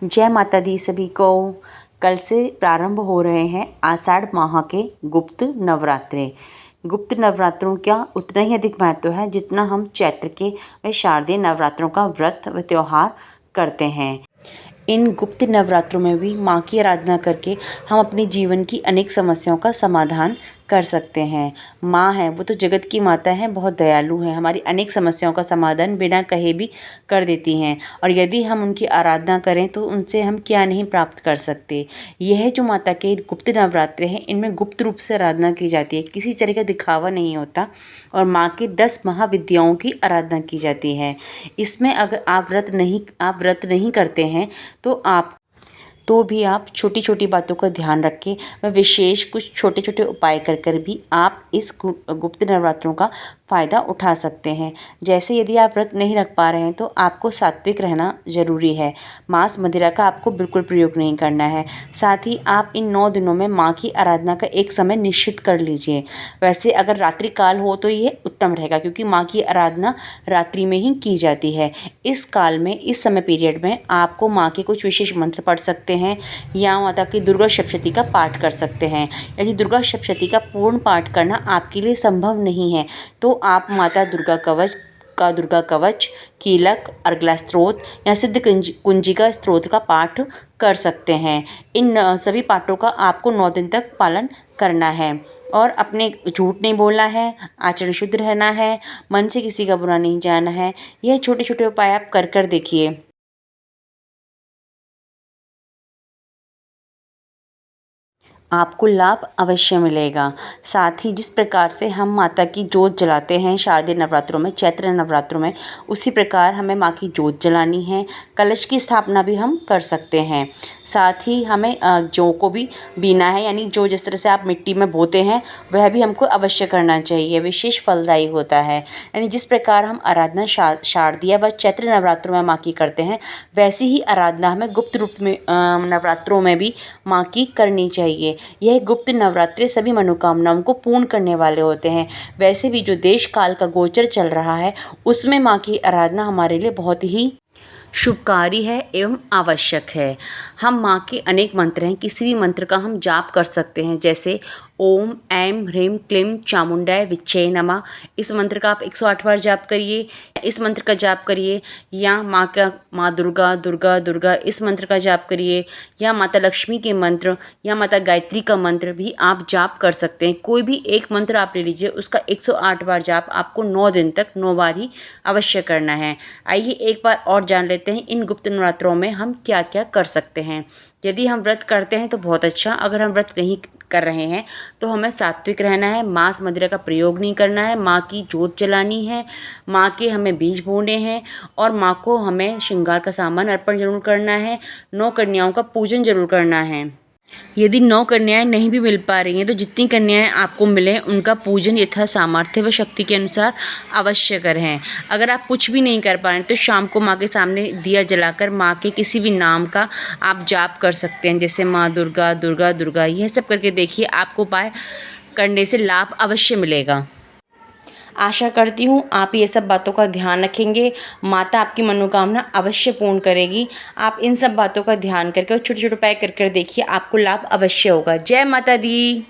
जय माता दी सभी को। कल से प्रारंभ हो रहे हैं आषाढ़ माह के गुप्त नवरात्रे। गुप्त नवरात्रों का उतना ही अधिक महत्व है जितना हम चैत्र के व शारदीय नवरात्रों का व्रत व त्योहार करते हैं। इन गुप्त नवरात्रों में भी माँ की आराधना करके हम अपने जीवन की अनेक समस्याओं का समाधान कर सकते हैं। माँ है वो तो जगत की माता है, बहुत दयालु है, हमारी अनेक समस्याओं का समाधान बिना कहे भी कर देती हैं। और यदि हम उनकी आराधना करें तो उनसे हम क्या नहीं प्राप्त कर सकते। यह जो माता के गुप्त नवरात्रे हैं इनमें गुप्त रूप से आराधना की जाती है, किसी तरह का दिखावा नहीं होता। और माँ के 10 महाविद्याओं की आराधना की जाती है। इसमें अगर आप व्रत नहीं करते हैं तो भी आप छोटी छोटी बातों का ध्यान रखें व विशेष कुछ छोटे छोटे उपाय कर भी आप इस गुप्त नवरात्रों का फ़ायदा उठा सकते हैं। जैसे यदि आप व्रत नहीं रख पा रहे हैं तो आपको सात्विक रहना ज़रूरी है। मांस मदिरा का आपको बिल्कुल प्रयोग नहीं करना है। साथ ही आप इन 9 दिनों में माँ की आराधना का एक समय निश्चित कर लीजिए। वैसे अगर रात्रि काल हो तो ये उत्तम रहेगा, क्योंकि माँ की आराधना रात्रि में ही की जाती है। इस काल में, इस समय पीरियड में आपको माँ के कुछ विशेष मंत्र पढ़ सकते हैं या माता की दुर्गा सप्तशती का पाठ कर सकते हैं। यदि दुर्गा सप्तशती का पूर्ण पाठ करना आपके लिए संभव नहीं है तो आप माता दुर्गा कवच, कीलक, अर्गला स्तोत्र या सिद्ध कुंजिका स्तोत्र का पाठ कर सकते हैं। इन सभी पाठों का आपको 9 दिन तक पालन करना है और अपने झूठ नहीं बोलना है, आचरण शुद्ध रहना है, मन से किसी का बुरा नहीं जाना है। यह छोटे छोटे उपाय आप कर देखिए। आपको लाभ अवश्य मिलेगा। साथ ही जिस प्रकार से हम माता की जोत जलाते हैं शारदीय नवरात्रों में, चैत्र नवरात्रों में, उसी प्रकार हमें माँ की जोत जलानी है। कलश की स्थापना भी हम कर सकते हैं। साथ ही हमें जौ को भी बीना है, यानी जो जिस तरह से आप मिट्टी में बोते हैं वह भी हमको अवश्य करना चाहिए, विशेष फलदायी होता है। यानी जिस प्रकार हम आराधना शारदीय व चैत्र नवरात्रों में माँ की करते हैं, वैसी ही आराधना हमें गुप्त रूप में नवरात्रों में भी माँ की करनी चाहिए। यह गुप्त नवरात्रे सभी मनोकामनाओं को पूर्ण करने वाले होते हैं। वैसे भी जो देश काल का गोचर चल रहा है उसमें माँ की आराधना हमारे लिए बहुत ही शुभकारी है एवं आवश्यक है। हम माँ के अनेक मंत्र हैं, किसी भी मंत्र का हम जाप कर सकते हैं, जैसे ओम ऐं ह्रीं क्लीं चामुंडाय विच्चे नमः। इस मंत्र का आप 108 बार जाप करिए, इस मंत्र का जाप करिए, या माँ दुर्गा दुर्गा दुर्गा इस मंत्र का जाप करिए, या माता लक्ष्मी के मंत्र या माता गायत्री का मंत्र भी आप जाप कर सकते हैं। कोई भी एक मंत्र आप ले लीजिए, उसका 108 बार जाप आपको 9 दिन तक 9 बार ही अवश्य करना है। आइए एक बार और जान लेते हैं इन गुप्त नवरात्रों में हम क्या क्या कर सकते हैं। यदि हम व्रत करते हैं तो बहुत अच्छा, अगर हम व्रत नहीं कर रहे हैं तो हमें सात्विक रहना है, मांस मदिरा का प्रयोग नहीं करना है, माँ की जोत जलानी है, माँ के हमें बीज बोने हैं और माँ को हमें श्रृंगार का सामान अर्पण जरूर करना है। 9 कन्याओं का पूजन जरूर करना है। यदि 9 कन्याएं नहीं भी मिल पा रही हैं तो जितनी कन्याएं आपको मिलें उनका पूजन यथा सामर्थ्य व शक्ति के अनुसार अवश्य करें। अगर आप कुछ भी नहीं कर पा रहे हैं तो शाम को माँ के सामने दिया जलाकर माँ के किसी भी नाम का आप जाप कर सकते हैं, जैसे माँ दुर्गा दुर्गा दुर्गा। यह सब करके देखिए, आपको उपाय करने से लाभ अवश्य मिलेगा। आशा करती हूँ आप ये सब बातों का ध्यान रखेंगे, माता आपकी मनोकामना अवश्य पूर्ण करेगी। आप इन सब बातों का ध्यान करके और छोटे छोटे उपाय कर देखिए, आपको लाभ अवश्य होगा। जय माता दी।